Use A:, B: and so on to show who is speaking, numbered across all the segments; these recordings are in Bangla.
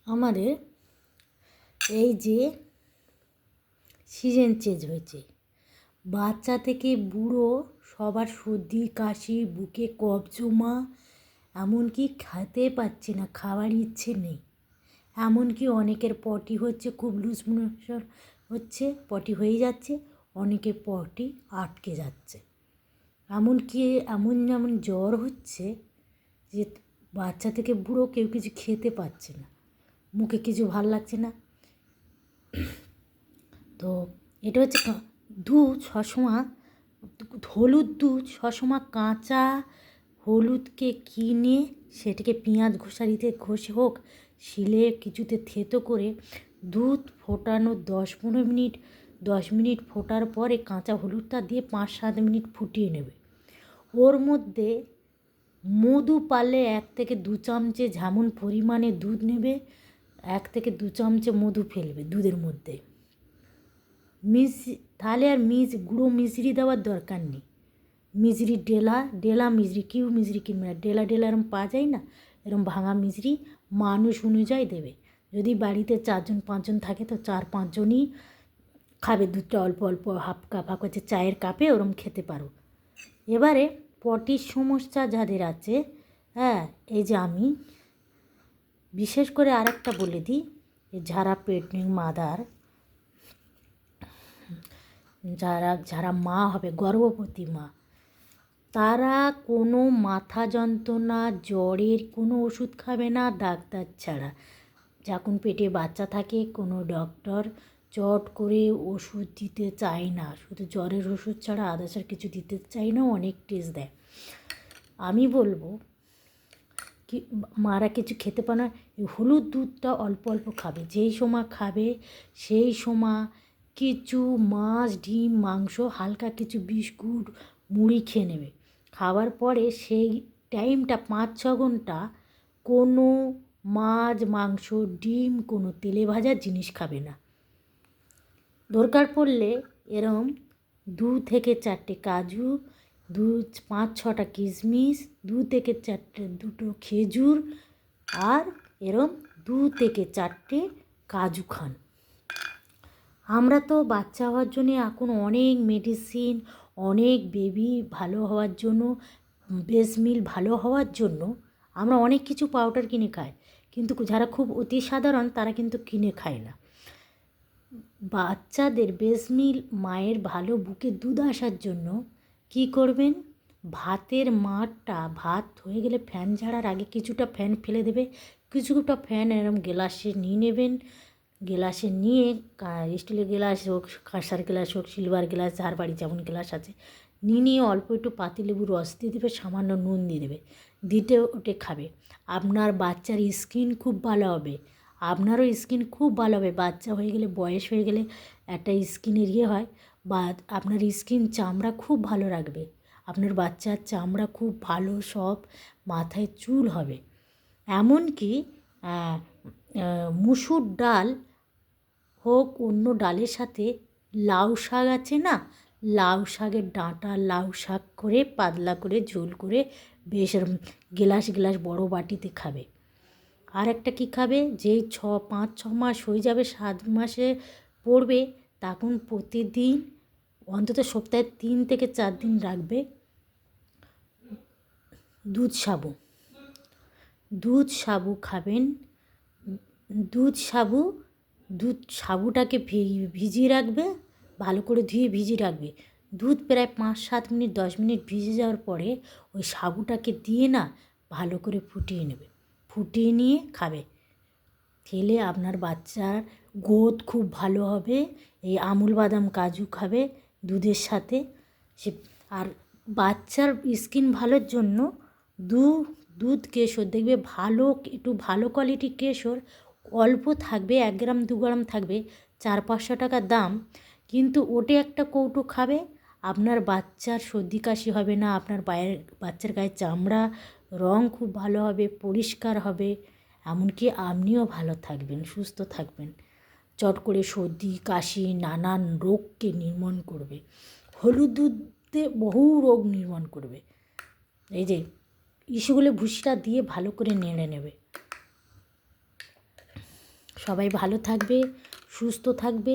A: আমাদের এই যে সিজন চেঞ্জ হয়েছে, বাচ্চা থেকে বুড়ো সবার সর্দি কাশি, বুকে কফ জমা, এমনকি খেতে পাচ্ছে না, খাওয়ার ইচ্ছে নেই। এমনকি অনেকের পটি হচ্ছে, খুব লুজ মোশন হচ্ছে, পটি হয়ে যাচ্ছে, অনেকের পটি আটকে যাচ্ছে। এমনকি এমন জ্বর হচ্ছে যে বাচ্চা থেকে বুড়ো কেউ কিছু খেতে পাচ্ছে না, মুখে কিছু ভাল লাগছে না। তো এটা হচ্ছে দুধ সবসময়, হলুদ দুধ সবসময় কাঁচা হলুদকে কিনে সেটাকে পেঁয়াজ ঘষারিতে ঘষে হোক, শিলে কিছুতে থেতো করে দুধ ফোটানো 10-15 মিনিট ফোটার পরে কাঁচা হলুদটা দিয়ে 5-7 মিনিট ফুটিয়ে নেবে। ওর মধ্যে মধু পারলে 1 থেকে 2 চামচে, যেমন পরিমাণে দুধ নেবে 1 থেকে 2 চামচে মধু ফেলবে দুধের মধ্যে। তাহলে আর গুঁড়ো মিশরি দেওয়ার দরকার নেই। মিশরি ডেলা মিশরি, কিউ মিশরি কিনবে না, ডেলা এরম পাওয়া যায় না, এরম ভাঙা মিশরি মানুষ অনুযায়ী দেবে। যদি বাড়িতে 4-5 জন থাকে তো 4-5 জনই খাবে দুধটা, অল্প অল্প হাফ কাপ হচ্ছে চায়ের কাপে ওরম খেতে পারো। এবারে পটির সমস্যা যাদের আছে, হ্যাঁ, এই যে আমি বিশেষ করে আরেকটা বলে দিই, যারা প্রেগনেন্ট মাদার, যারা মা হবে, গর্ভবতী মা, তারা কোনো মাথা যন্ত্রণা, জ্বরের কোনো ওষুধ খাবে না ডাক্তার ছাড়া। যখন পেটে বাচ্চা থাকে কোনো ডক্টর চট করে ওষুধ দিতে চায় না, শুধু জ্বরের ওষুধ ছাড়া আদার্স আর কিছু দিতে চায় না, অনেক টেস্ট দেয়। আমি বলবো কি, মারা কিছু খেতে পারে না, এই হলুদ দুধটা অল্প অল্প খাবে, যেই সময় খাবে সেই সময় কিছু মাছ, ডিম, মাংস, হালকা কিছু বিস্কুট, মুড়ি খেয়ে নেবে। খাওয়ার পরে সেই টাইমটা 5-6 ঘন্টা কোনো মাছ, মাংস, ডিম, কোনো তেলে ভাজা জিনিস খাবে না। দরকার পড়লে এরম 2 থেকে 4টে কাজু, 5-6টা কিশমিশ, 2 থেকে 2টো খেজুর, আর এরম 2 থেকে 4টে কাজু খান। আমরা তো বাচ্চা হওয়ার জন্য এখন অনেক মেডিসিন, অনেক বেবি ভালো হওয়ার জন্য, ব্রেস্ট মিল্ক ভালো হওয়ার জন্য আমরা অনেক কিছু পাউডার কিনে খাই, কিন্তু যারা খুব অতি সাধারণ তারা কিন্তু কিনে খায় না। বাচ্চাদের ব্রেস্ট মিল্ক, মায়ের ভালো বুকে দুধ আসার জন্য কি করবেন, ভাতের মাঠটা, ভাত হয়ে গেলে ফ্যান ঝাড়ার আগে কিছুটা ফ্যান ফেলে দেবে, কিছুটা ফ্যান এরম গ্লাসে নিয়ে নেবেন। গ্লাসে নিয়ে, স্টিলের গ্লাস হোক, কাঁসার গ্লাস হোক, সিলভার গ্লাস, যার বাড়ি যেমন গ্লাস আছে, নিয়ে অল্প একটু পাতিলেবুর রস দিয়ে দেবে, সামান্য নুন দিয়ে দেবে, দিতে ওটে খাবে। আপনার বাচ্চার স্কিন খুব ভালো হবে, আপনারও স্কিন খুব ভালো হবে। বাচ্চা হয়ে গেলে, বয়স হয়ে গেলে একটা স্কিনের হয়, বা আপনার স্কিন চামড়া খুব ভালো রাখবে, আপনার বাচ্চার চামড়া খুব ভালো, সব মাথায় চুল হবে। এমনকি মুসুর ডাল হোক, অন্য ডালের সাথে লাউ শাক আছে না, লাউ শাকের ডাঁটা, লাউ শাক করে পাতলা করে ঝোল করে বেশ গ্লাস বড় বাটিতে খাবে। আর একটা কী খাবে, যেই 5-6 মাস হয়ে যাবে, 7 মাসে পড়বে, তখন প্রতিদিন অন্তত সপ্তাহে 3 থেকে 4 দিন রাখবে দুধ সাবু খাবেন। সাবুটাকে ভিজিয়ে রাখবে, ভালো করে ধুয়ে ভিজিয়ে রাখবে। দুধ প্রায় 5-7 মিনিট, 10 মিনিট ভিজে যাওয়ার পরে ওই সাবুটাকে দিয়ে না ভালো করে ফুটিয়ে নেবে, ফুটিয়ে নিয়ে খাবে। খেলে আপনার বাচ্চার গ্রোথ খুব ভালো হবে। এই আমুল বাদাম কাজু খাবে দুধের সাথে। আর বাচ্চার স্কিন ভালোর জন্য দুধ কেশর দেখবে ভালো, একটু ভালো কোয়ালিটির কেশর অল্প থাকবে, 1 গ্রাম 2 গ্রাম থাকবে, 400-500 টাকা দাম, কিন্তু ওটা একটা কৌটো খাবে, আপনার বাচ্চার সর্দি কাশি হবে না, আপনার বাচ্চার গায়ের চামড়া রং খুব ভালো হবে, পরিষ্কার হবে, এমনকি আপনিও ভালো থাকবেন, সুস্থ থাকবেন। চট করে সর্দি কাশি নানান রোগকে নির্মূল করবে। হলুদ দুধে বহু রোগ নির্মূল করবে। এই যে ইস্যুগুলো ভুসিটা দিয়ে ভালো করে নেড়ে নেবে। সবাই ভালো থাকবে, সুস্থ থাকবে।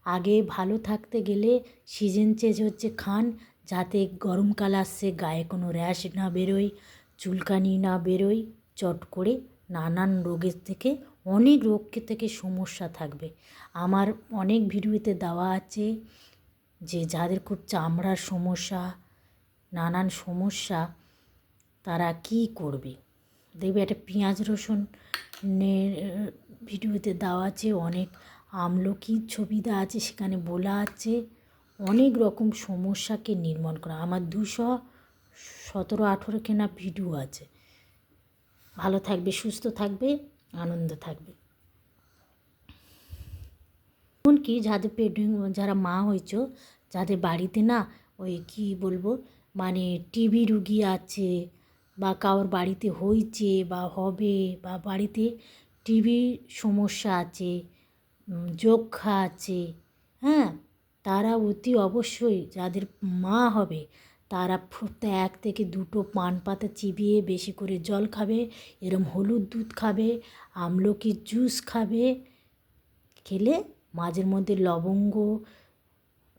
A: আগে ভালো থাকতে গেলে সিজন চেঞ্জ হচ্ছে খান, যাতে গরমকাল আসছে গায়ে কোনো র্যাশ না বেরোয়, চুলকানি না বেরোয়, চট করে নানান রোগের থেকে, অনেক রোগকে থেকে সমস্যা থাকবে। আমার অনেক ভিডিওতে দেওয়া আছে যে যাদের খুব চামড়ার সমস্যা, নানান সমস্যা, তারা কি করবে। দেখবে একটা পেঁয়াজ রসুনের ভিডিওতে দেওয়া আছে, অনেক আমলকির ছবি দেওয়া আছে, সেখানে বলা আছে অনেক রকম সমস্যাকে নির্মূল করা। আমার 217-18 কেনা ভিডিও আছে। ভালো থাকবে, সুস্থ থাকবে, আনন্দ থাকবে। এমনকি যাদের যারা মা হয়েছ, যাদের বাড়িতে না ওই কী বলবো মানে টিবি রুগী আছে, বা কারোর বাড়িতে হয়েছে বা হবে, বা বাড়িতে টিবি সমস্যা আছে, যক্ষ্মা আছে, হ্যাঁ, তারা অতি অবশ্যই যাদের মা হবে তারা 1 থেকে 2 পান পাতা চিবিয়ে বেশি করে জল খাবে, এরম হলুদ দুধ খাবে, আমলকির জুস খাবে। খেলে মাঝের মধ্যে লবঙ্গ,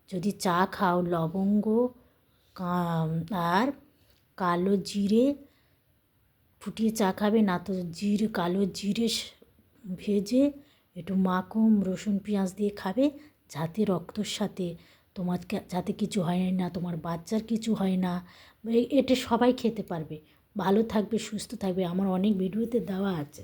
A: যদি চা খাও লবঙ্গ আর কালো জিরে ফুটিয়ে চা খাবে, না তো কালো জিরে ভেজে একটু মাখন রসুন পেঁয়াজ দিয়ে খাবে, যাতে রক্তর সাথে তোমার যাতে কিছু হয় না, তোমার বাচ্চার কিছু হয় না। এটা সবাই খেতে পারবে, ভালো থাকবে, সুস্থ থাকবে। আমার অনেক ভিডিওতে দেওয়া আছে।